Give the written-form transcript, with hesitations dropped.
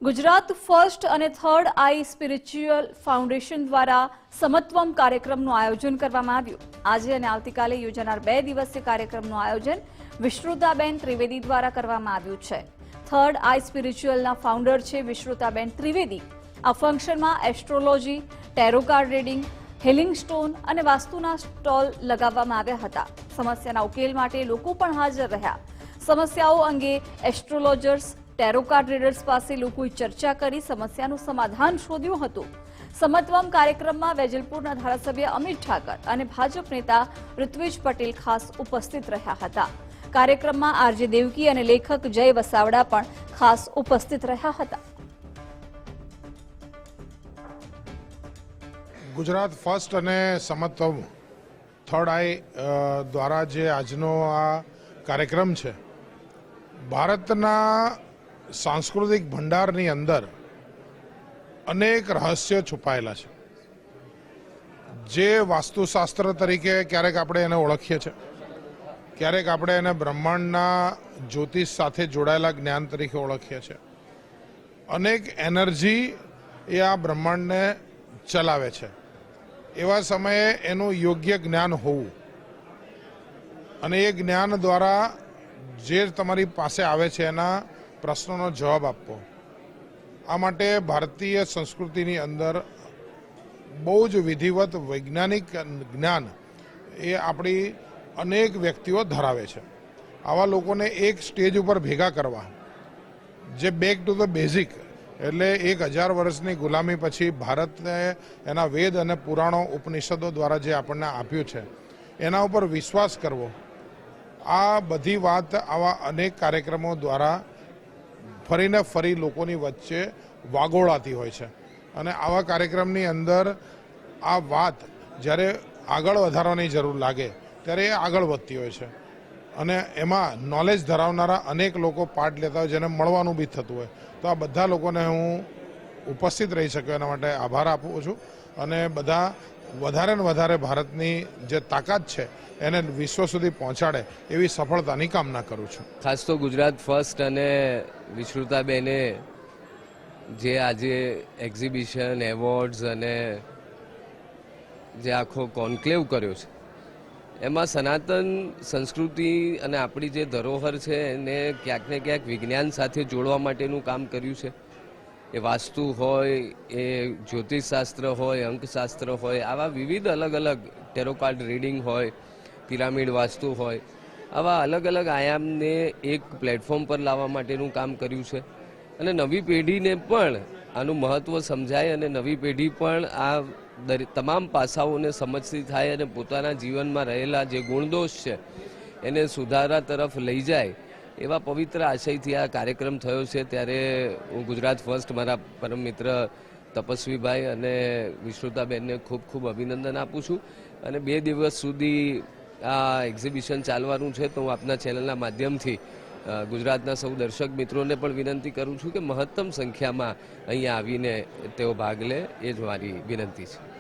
Gujarat first અને third આઈ spiritual foundation દ્વારા સમત્વમ કાર્યક્રમનું આયોજન કરવામાં આવ્યું। આજે અને આવતીકાલે યોજાનાર 2 દિવસીય કાર્યક્રમનું આયોજન વિશ્રુતાબેન ત્રિવેદી દ્વારા કરવામાં આવ્યું છે। થર્ડ આઈ સ્પિરિચ્યુઅલના ફાઉન્ડર છે વિશ્રુતાબેન ત્રિવેદી। આ ફંક્શનમાં astrology, ટેરો card reading, healing stone અને વાસ્તુના સ્ટોલ લગાવવામાં આવ્યા હતા। સમસ્યાના ઉકેલ માટે લોકો પણ હાજર રહ્યા। સમસ્યાઓ અંગે એસ્ટ્રોલોજર્સ, ટેરો કાર્ડ રીડર્સ પાસે લોકોએ ચર્ચા કરી સમસ્યાનું સમાધાન શોધ્યું હતું। સમત્વમ કાર્યક્રમમાં વેજલપુરના ધારાસભ્ય અમિત ઠાકર અને ભાજપ નેતા ઋત્વિજ પટેલ ખાસ ઉપસ્થિત રહ્યા હતા। કાર્યક્રમમાં આરજે દેવકી અને લેખક જય વસાવડા પણ ખાસ ઉપસ્થિત રહ્યા હતા। ગુજરાત ફર્સ્ટ અને સમત્વમ થર્ડ આઈ દ્વારા જે આજનો આ કાર્યક્રમ છે, ભારતના સાંસ્કૃતિક ભંડારની અંદર અનેક રહસ્ય છુપાયેલા છે, જે વાસ્તુશાસ્ત્ર તરીકે ક્યારેક આપણે એને ઓળખીએ છીએ, ક્યારેક આપણે એને બ્રહ્માંડના જ્યોતિષ સાથે જોડાયેલા જ્ઞાન તરીકે ઓળખીએ છીએ। અનેક એનર્જી એ આ બ્રહ્માંડને ચલાવે છે। એવા સમયે એનું યોગ્ય જ્ઞાન હોવું અને એ જ્ઞાન દ્વારા જે તમારી પાસે આવે છે એના પ્રશ્નોનો જવાબ આપવો, આ માટે ભારતીય સંસ્કૃતિની અંદર બહુ જ વિધિવત વૈજ્ઞાનિક જ્ઞાન એ આપણી અનેક વ્યક્તિઓ ધરાવે છે। આવા લોકોને એક સ્ટેજ ઉપર ભેગા કરવા, જે બેક ટુ ધ બેઝિક એટલે 1000 વર્ષની ગુલામી પછી ભારતને એના વેદ અને પુરાણો ઉપનિષદો દ્વારા જે આપણને આપ્યું છે એના ઉપર વિશ્વાસ કરવો, આ બધી વાત આવા અનેક કાર્યક્રમો દ્વારા ફરીને ફરી લોકોની વચ્ચે વાગોળાતી હોય છે। અને આવા કાર્યક્રમની અંદર આ વાત જ્યારે આગળ વધારવાની જરૂર લાગે ત્યારે એ આગળ વધતી હોય છે અને એમાં નોલેજ ધરાવનારા અનેક લોકો પાર્ટ લેતા હોય, જેને મળવાનું બી થતું હોય। તો આ બધા લોકોને હું ઉપસ્થિત રહી શક્યો એના માટે આભાર આપું છું અને બધા વધારે ને વધારે ભારતની જે તાકાત છે એને વિશ્વ સુધી પહોંચાડે એવી સફળતાની કામના કરું છું। ખાસ તો ગુજરાત ફર્સ્ટ અને વિશ્રુતાબેને જે આજે એક્ઝિબિશન, એવોર્ડ્સ અને જે આખો કોન્ક્લેવ કર્યો છે, એમાં સનાતન સંસ્કૃતિ અને આપણી જે ધરોહર છે એને ક્યાંક ને ક્યાંક વિજ્ઞાન સાથે જોડવા માટેનું કામ કર્યું છે। એ વાસ્તુ હોય, એ જ્યોતિષશાસ્ત્ર હોય, અંકશાસ્ત્ર હોય, આવા વિવિધ અલગ અલગ ટેરો કાર્ડ રીડિંગ હોય, પિરામિડ વાસ્તુ હોય, આવા અલગ અલગ આયામને એક પ્લેટફોર્મ પર લાવવા માટેનું કામ કર્યું છે। અને નવી પેઢીને પણ આનું મહત્ત્વ સમજાય અને નવી પેઢી પણ આ તમામ પાસાઓને સમજતી થાય અને પોતાના જીવનમાં રહેલા જે ગુણદોષ છે એને સુધારા તરફ લઈ જાય, એવા પવિત્ર આશયથી આ કાર્યક્રમ થયો છે। ત્યારે હું ગુજરાત ફર્સ્ટ, મારા પરમ મિત્ર તપસ્વીભાઈ અને વિશ્રુતાબેનને ખૂબ ખૂબ અભિનંદન આપું છું। અને 2 દિવસ સુધી આ એક્ઝિબિશન ચાલવાનું છે, તો હું આપના ચેનલના માધ્યમથી ગુજરાતના સૌ દર્શક મિત્રોને પણ વિનંતી કરું છું કે મહત્તમ સંખ્યામાં અહીંયા આવીને તેઓ ભાગ લે, એ જ મારી વિનંતી છે।